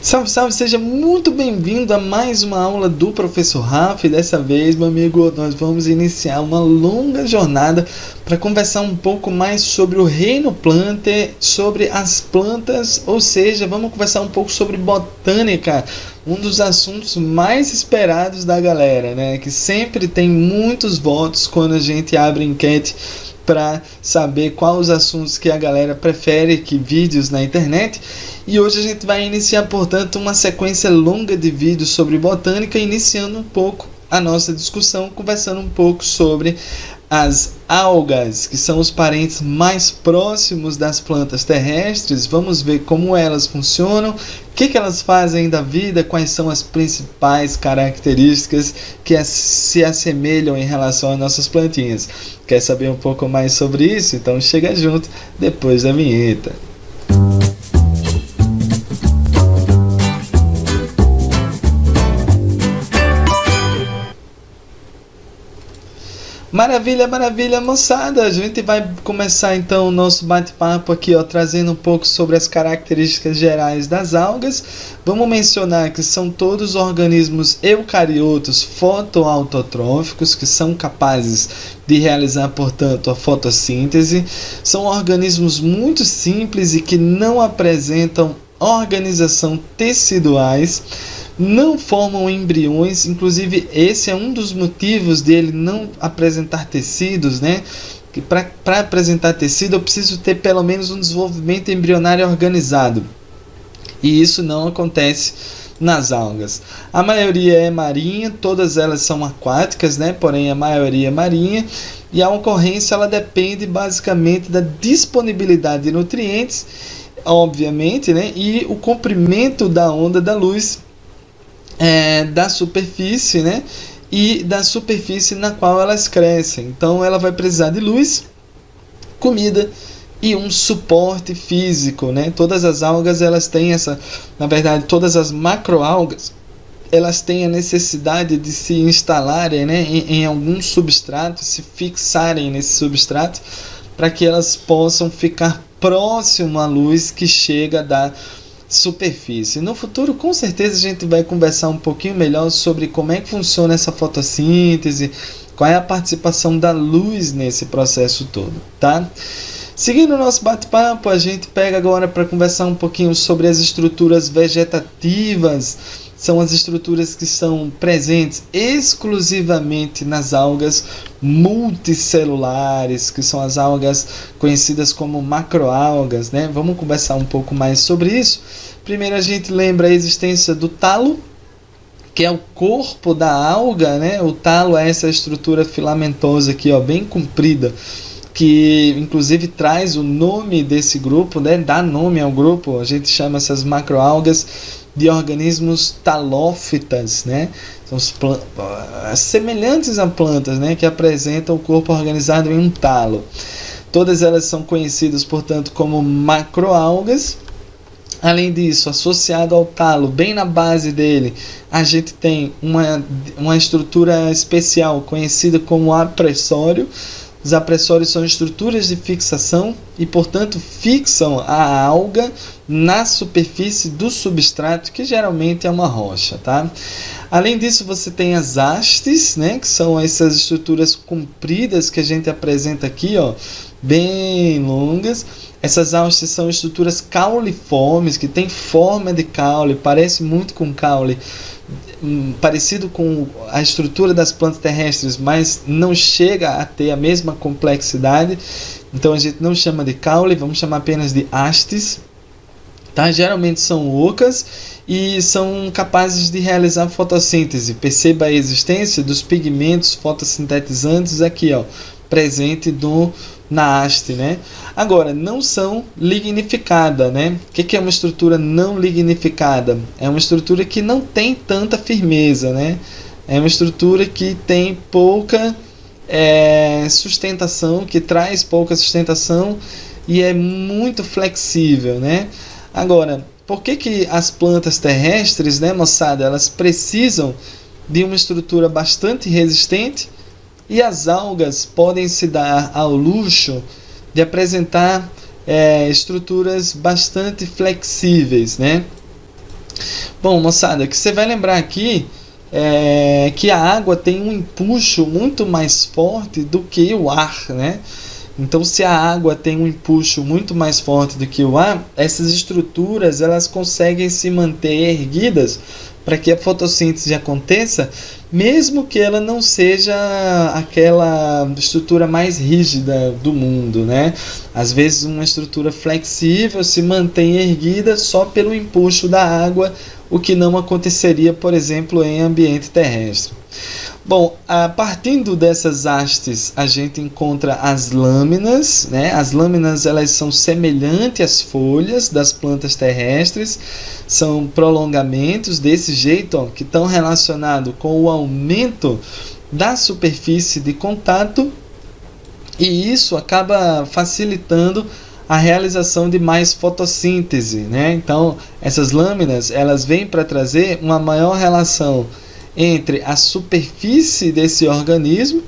Salve, salve, seja muito bem-vindo a mais uma aula do Professor Rafa. E dessa vez, meu amigo, nós vamos iniciar uma longa jornada para conversar um pouco mais sobre o reino planter, sobre as plantas, ou seja, vamos conversar um pouco sobre botânica, um dos assuntos mais esperados da galera, né? Que sempre tem muitos votos quando a gente abre enquete para saber quais os assuntos que a galera prefere, que vídeos na internet. E hoje a gente vai iniciar, portanto, uma sequência longa de vídeos sobre botânica, iniciando um pouco a nossa discussão, conversando um pouco sobre as algas, que são os parentes mais próximos das plantas terrestres. Vamos ver como elas funcionam, o que elas fazem da vida, quais são as principais características que se assemelham em relação às nossas plantinhas. Quer saber um pouco mais sobre isso? Então chega junto depois da vinheta. Maravilha, maravilha, moçada! A gente vai começar então o nosso bate-papo aqui, trazendo um pouco sobre as características gerais das algas. Vamos mencionar que são todos organismos eucariotos fotoautotróficos, que são capazes de realizar, portanto, a fotossíntese. São organismos muito simples e que não apresentam organização teciduais. Não formam embriões, inclusive esse é um dos motivos dele não apresentar tecidos, né? Que para apresentar tecido eu preciso ter pelo menos um desenvolvimento embrionário organizado. E isso não acontece nas algas. A maioria é marinha, todas elas são aquáticas, né? Porém a maioria é marinha, e a ocorrência ela depende basicamente da disponibilidade de nutrientes, obviamente, né? E o comprimento da onda da luz da superfície, né? E da superfície na qual elas crescem. Então ela vai precisar de luz, comida e um suporte físico, né? Todas as algas elas têm na verdade todas as macroalgas elas têm a necessidade de se instalarem, né, em algum substrato, se fixarem nesse substrato para que elas possam ficar próximo à luz que chega da superfície. No futuro, com certeza, a gente vai conversar um pouquinho melhor sobre como é que funciona essa fotossíntese, qual é a participação da luz nesse processo todo, tá? Seguindo o nosso bate-papo, a gente pega agora para conversar um pouquinho sobre as estruturas vegetativas. São as estruturas que são presentes exclusivamente nas algas multicelulares, que são as algas conhecidas como macroalgas, né? Vamos conversar um pouco mais sobre isso. Primeiro a gente lembra a existência do talo, que é o corpo da alga, né? O talo é essa estrutura filamentosa aqui, bem comprida, que inclusive traz o nome desse grupo, né? Dá nome ao grupo. A gente chama essas macroalgas de organismos talófitas, né? São semelhantes a plantas, né? Que apresentam o corpo organizado em um talo. Todas elas são conhecidas, portanto, como macroalgas. Além disso, associado ao talo, bem na base dele, a gente tem uma estrutura especial conhecida como apressório. Os apressórios são estruturas de fixação e, portanto, fixam a alga na superfície do substrato, que geralmente é uma rocha, tá? Além disso, você tem as hastes, né, que são essas estruturas compridas que a gente apresenta aqui, bem longas. Essas hastes são estruturas cauliformes, que têm forma de caule, parece muito com caule, parecido com a estrutura das plantas terrestres, mas não chega a ter a mesma complexidade. Então a gente não chama de caule, vamos chamar apenas de hastes, tá? Geralmente são ocas e são capazes de realizar fotossíntese. Perceba a existência dos pigmentos fotossintetizantes aqui, presente na haste, né? Agora, não são lignificadas, né? O que é uma estrutura não lignificada? É uma estrutura que não tem tanta firmeza, né? É uma estrutura que tem pouca sustentação, que traz pouca sustentação e é muito flexível, né? Agora, por que as plantas terrestres, né, moçada, elas precisam de uma estrutura bastante resistente? E as algas podem se dar ao luxo de apresentar estruturas bastante flexíveis, né? Bom, moçada, que você vai lembrar aqui é que a água tem um empuxo muito mais forte do que o ar, né? Então, se a água tem um empuxo muito mais forte do que o ar, essas estruturas elas conseguem se manter erguidas para que a fotossíntese aconteça, mesmo que ela não seja aquela estrutura mais rígida do mundo, né? Às vezes uma estrutura flexível se mantém erguida só pelo empuxo da água, o que não aconteceria, por exemplo, em ambiente terrestre. Bom, partindo dessas hastes, a gente encontra as lâminas, né? As lâminas elas são semelhantes às folhas das plantas terrestres, são prolongamentos desse jeito, ó, que estão relacionados com o aumento da superfície de contato, e isso acaba facilitando a realização de mais fotossíntese, né? Então, essas lâminas elas vêm para trazer uma maior relação entre a superfície desse organismo,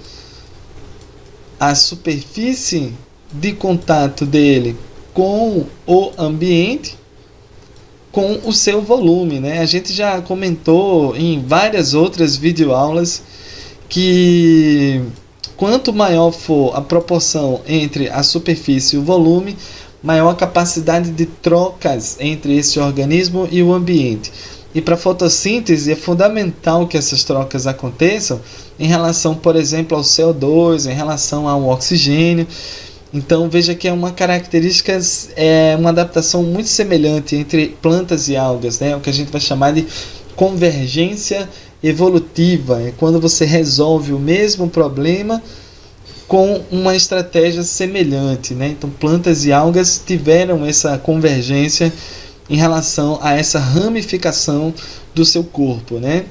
a superfície de contato dele com o ambiente, com o seu volume, né? A gente já comentou em várias outras videoaulas que quanto maior for a proporção entre a superfície e o volume, maior a capacidade de trocas entre esse organismo e o ambiente. E para a fotossíntese é fundamental que essas trocas aconteçam em relação, por exemplo, ao CO2, em relação ao oxigênio. Então veja que é uma característica, uma adaptação muito semelhante entre plantas e algas, né? O que a gente vai chamar de convergência evolutiva. É quando você resolve o mesmo problema com uma estratégia semelhante, né? Então plantas e algas tiveram essa convergência em relação a essa ramificação do seu corpo, né?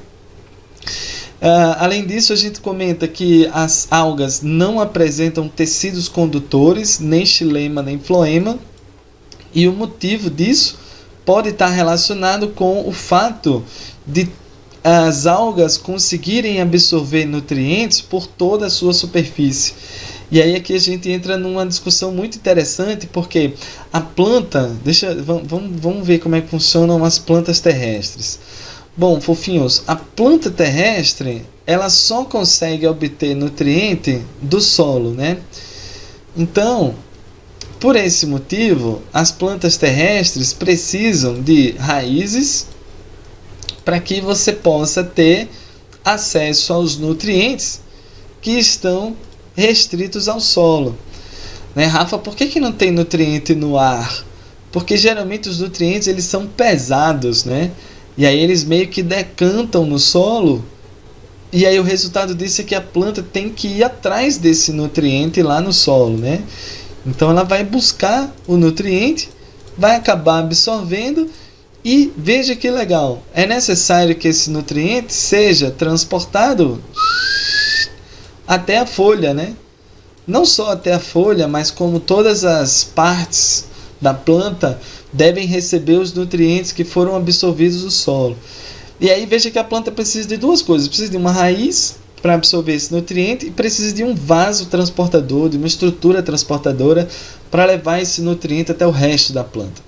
Além disso, a gente comenta que as algas não apresentam tecidos condutores, nem xilema, nem floema, e o motivo disso pode estar relacionado com o fato de as algas conseguirem absorver nutrientes por toda a sua superfície. E aí aqui a gente entra numa discussão muito interessante, porque a planta, vamos ver como é que funcionam as plantas terrestres. Bom, fofinhos, a planta terrestre, ela só consegue obter nutriente do solo, né? Então, por esse motivo, as plantas terrestres precisam de raízes para que você possa ter acesso aos nutrientes que estão restritos ao solo, né, Rafa? Por que não tem nutriente no ar? Porque geralmente os nutrientes eles são pesados, né? E aí eles meio que decantam no solo, e aí o resultado disso é que a planta tem que ir atrás desse nutriente lá no solo, né? Então ela vai buscar o nutriente, vai acabar absorvendo, e veja que legal, é necessário que esse nutriente seja transportado até a folha, né? Não só até a folha, mas como todas as partes da planta devem receber os nutrientes que foram absorvidos do solo. E aí veja que a planta precisa de duas coisas: precisa de uma raiz para absorver esse nutriente e precisa de um vaso transportador, de uma estrutura transportadora para levar esse nutriente até o resto da planta.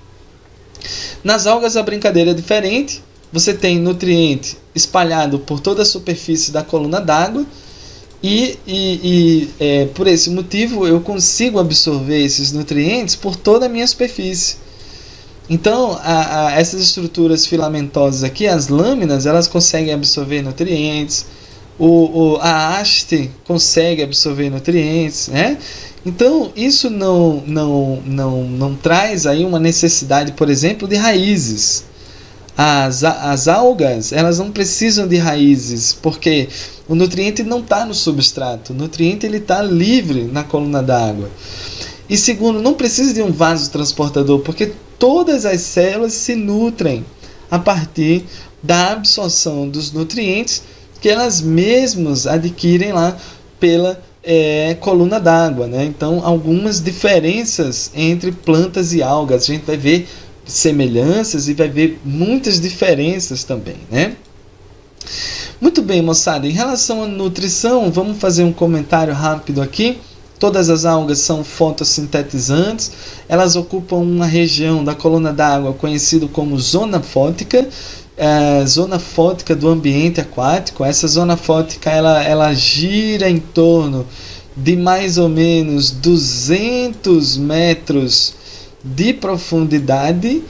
Nas algas a brincadeira é diferente. Você tem nutriente espalhado por toda a superfície da coluna d'água, por esse motivo eu consigo absorver esses nutrientes por toda a minha superfície. Então essas estruturas filamentosas aqui, as lâminas, elas conseguem absorver nutrientes, a haste consegue absorver nutrientes, né? Então isso não traz aí uma necessidade, por exemplo, de raízes. As algas, elas não precisam de raízes, porque o nutriente não está no substrato, o nutriente está livre na coluna d'água. E segundo, não precisa de um vaso transportador, porque todas as células se nutrem a partir da absorção dos nutrientes que elas mesmas adquirem lá pela coluna d'água, né? Então, algumas diferenças entre plantas e algas, a gente vai ver semelhanças e vai ver muitas diferenças também, né? Muito bem, moçada, em relação à nutrição, vamos fazer um comentário rápido aqui. Todas as algas são fotossintetizantes, elas ocupam uma região da coluna d'água conhecida como zona fótica. zona fótica do ambiente aquático. Essa zona fótica ela gira em torno de mais ou menos 200 metros de profundidade,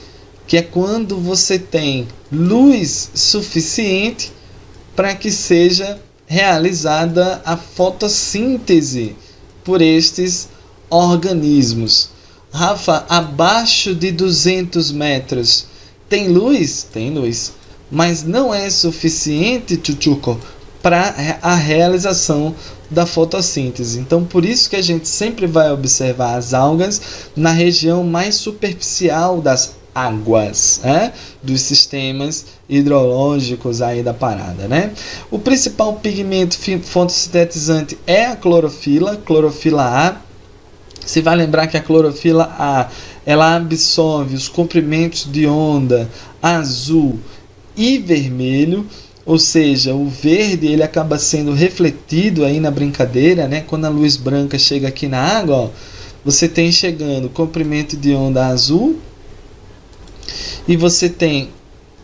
que é quando você tem luz suficiente para que seja realizada a fotossíntese por estes organismos. Rafa, abaixo de 200 metros tem luz? Tem luz, mas não é suficiente, Chuchuco, para a realização da fotossíntese. Então, por isso que a gente sempre vai observar as algas na região mais superficial das águas, dos sistemas hidrológicos aí da parada, né? O principal pigmento fotossintetizante é a clorofila A. Você vai lembrar que a clorofila A, ela absorve os comprimentos de onda azul e vermelho, ou seja, o verde ele acaba sendo refletido aí na brincadeira, né? Quando a luz branca chega aqui na água, ó, você tem chegando comprimento de onda azul e você tem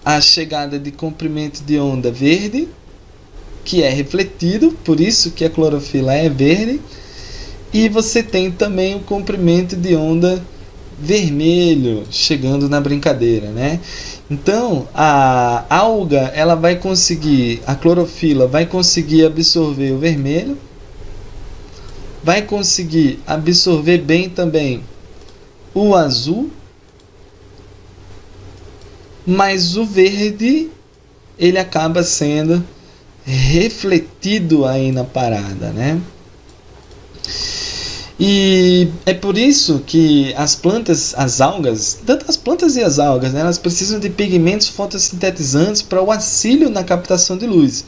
a chegada de comprimento de onda verde, que é refletido, por isso que a clorofila é verde, e você tem também o comprimento de onda vermelho chegando na brincadeira, né? Então, a alga, a clorofila vai conseguir absorver o vermelho, vai conseguir absorver bem também o azul, mas o verde, ele acaba sendo refletido aí na parada, né? E é por isso que as plantas, as algas, tanto as plantas e as algas, né, elas precisam de pigmentos fotossintetizantes para o auxílio na captação de luz.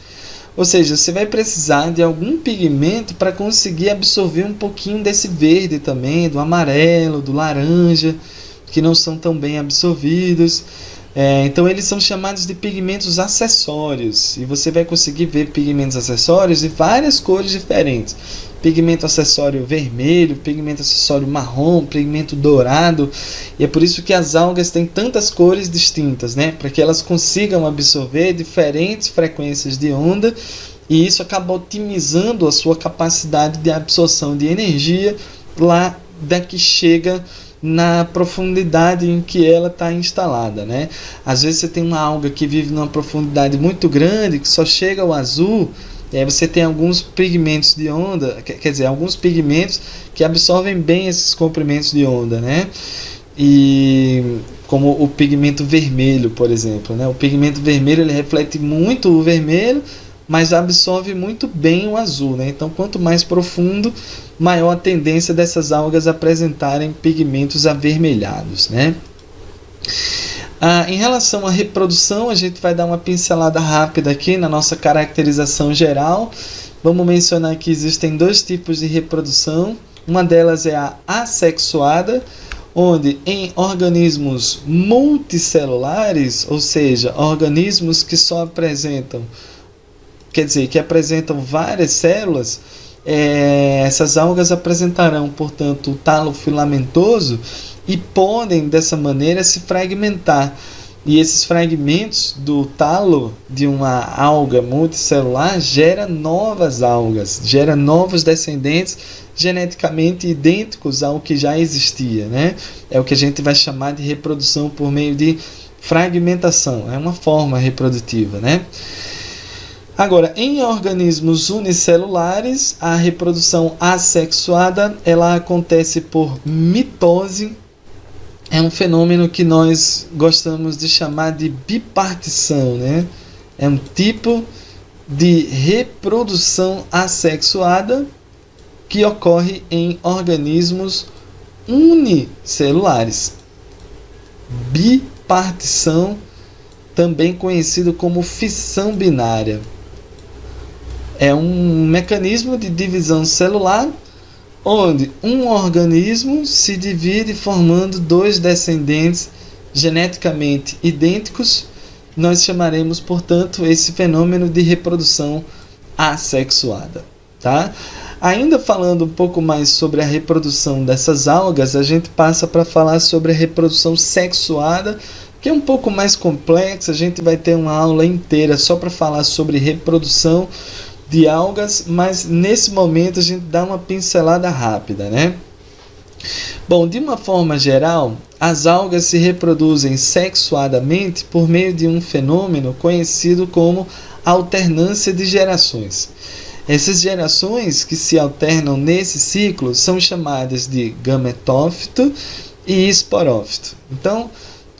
Ou seja, você vai precisar de algum pigmento para conseguir absorver um pouquinho desse verde também, do amarelo, do laranja, que não são tão bem absorvidos. Então eles são chamados de pigmentos acessórios, e você vai conseguir ver pigmentos acessórios de várias cores diferentes. Pigmento acessório vermelho, pigmento acessório marrom, pigmento dourado, e é por isso que as algas têm tantas cores distintas, né? Para que elas consigam absorver diferentes frequências de onda, e isso acaba otimizando a sua capacidade de absorção de energia lá da que chega na profundidade em que ela está instalada, né? Às vezes você tem uma alga que vive numa profundidade muito grande, que só chega ao azul, e aí você tem alguns pigmentos de onda, quer dizer, alguns pigmentos que absorvem bem esses comprimentos de onda, né? E como o pigmento vermelho, por exemplo, né? O pigmento vermelho ele reflete muito o vermelho, mas absorve muito bem o azul, né? Então, quanto mais profundo, maior a tendência dessas algas apresentarem pigmentos avermelhados, né? Em relação à reprodução, a gente vai dar uma pincelada rápida aqui na nossa caracterização geral. Vamos mencionar que existem dois tipos de reprodução. Uma delas é a assexuada, onde em organismos multicelulares, ou seja, organismos que só apresentam, que apresentam várias células, essas algas apresentarão, portanto, o talo filamentoso e podem, dessa maneira, se fragmentar. E esses fragmentos do talo de uma alga multicelular gera novas algas, gera novos descendentes geneticamente idênticos ao que já existia, né? É o que a gente vai chamar de reprodução por meio de fragmentação. É uma forma reprodutiva, né? Agora, em organismos unicelulares, a reprodução assexuada ela acontece por mitose. É um fenômeno que nós gostamos de chamar de bipartição, né? É um tipo de reprodução assexuada que ocorre em organismos unicelulares. Bipartição, também conhecido como fissão binária. É um mecanismo de divisão celular onde um organismo se divide formando dois descendentes geneticamente idênticos. Nós chamaremos, portanto, esse fenômeno de reprodução assexuada, tá? Ainda falando um pouco mais sobre a reprodução dessas algas, a gente passa para falar sobre a reprodução sexuada que é um pouco mais complexo. A gente vai ter uma aula inteira só para falar sobre reprodução de algas, mas nesse momento a gente dá uma pincelada rápida, né? Bom, de uma forma geral, as algas se reproduzem sexuadamente por meio de um fenômeno conhecido como alternância de gerações. Essas gerações que se alternam nesse ciclo são chamadas de gametófito e esporófito. Então,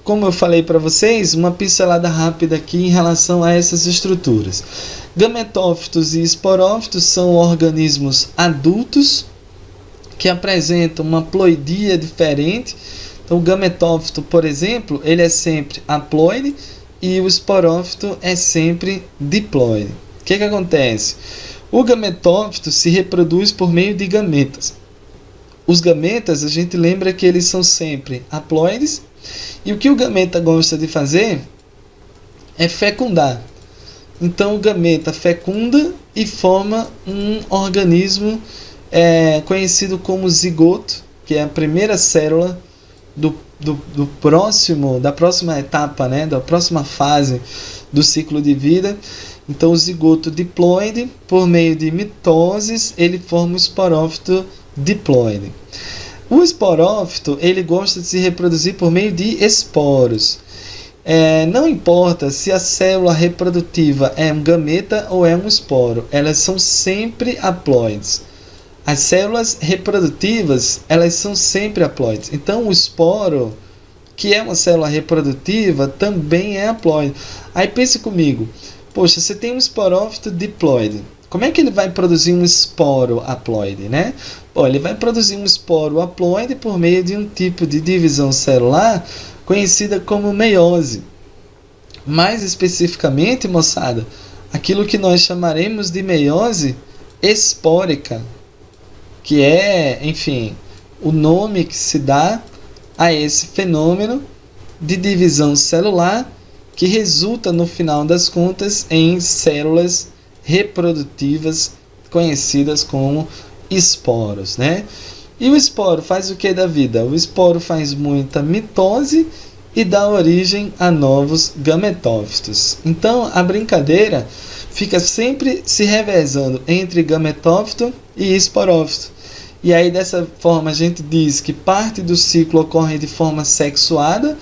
como eu falei para vocês, uma pincelada rápida aqui em relação a essas estruturas. Gametófitos e esporófitos são organismos adultos que apresentam uma ploidia diferente. Então, o gametófito, por exemplo, ele é sempre haploide e o esporófito é sempre diploide. O que acontece? O gametófito se reproduz por meio de gametas. Os gametas, a gente lembra que eles são sempre haploides, e o que o gameta gosta de fazer é fecundar. Então, o gameta fecunda e forma um organismo conhecido como zigoto, que é a primeira célula da próxima etapa, né, da próxima fase do ciclo de vida. Então, o zigoto diploide, por meio de mitoses, ele forma o esporófito diploide. O esporófito, ele gosta de se reproduzir por meio de esporos. Não importa se a célula reprodutiva é um gameta ou é um esporo, elas são sempre haploides. As células reprodutivas, elas são sempre haploides. Então, o esporo, que é uma célula reprodutiva, também é haploide. Aí pense comigo, poxa, você tem um esporófito diploide. Como é que ele vai produzir um esporo haploide, né? Bom, ele vai produzir um esporo haploide por meio de um tipo de divisão celular conhecida como meiose. Mais especificamente, moçada, aquilo que nós chamaremos de meiose espórica, que é, enfim, o nome que se dá a esse fenômeno de divisão celular que resulta, no final das contas, em células reprodutivas conhecidas como esporos, né? E o esporo faz o que da vida? O esporo faz muita mitose e dá origem a novos gametófitos. Então, a brincadeira fica sempre se revezando entre gametófito e esporófito. E aí, dessa forma, a gente diz que parte do ciclo ocorre de forma sexuada.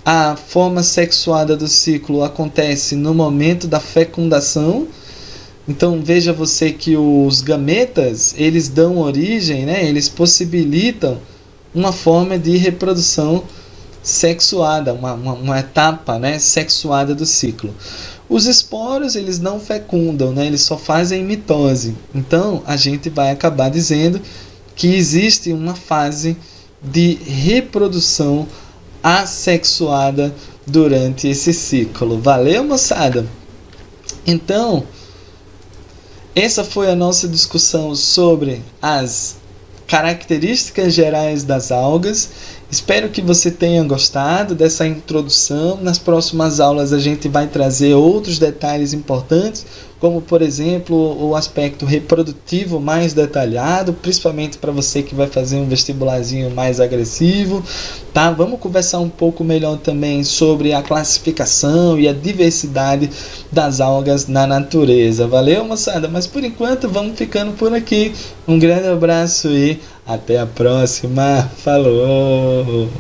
A forma sexuada do ciclo acontece no momento da fecundação. Então, veja você que os gametas, eles dão origem, né? Eles possibilitam uma forma de reprodução sexuada, uma etapa, né, sexuada do ciclo. Os esporos, eles não fecundam, né? Eles só fazem mitose. Então, a gente vai acabar dizendo que existe uma fase de reprodução assexuada durante esse ciclo. Valeu, moçada? Então, essa foi a nossa discussão sobre as características gerais das algas. Espero que você tenha gostado dessa introdução. Nas próximas aulas a gente vai trazer outros detalhes importantes, como, por exemplo, o aspecto reprodutivo mais detalhado, principalmente para você que vai fazer um vestibularzinho mais agressivo, tá? Vamos conversar um pouco melhor também sobre a classificação e a diversidade das algas na natureza. Valeu, moçada? Mas por enquanto vamos ficando por aqui. Um grande abraço e até a próxima. Falou!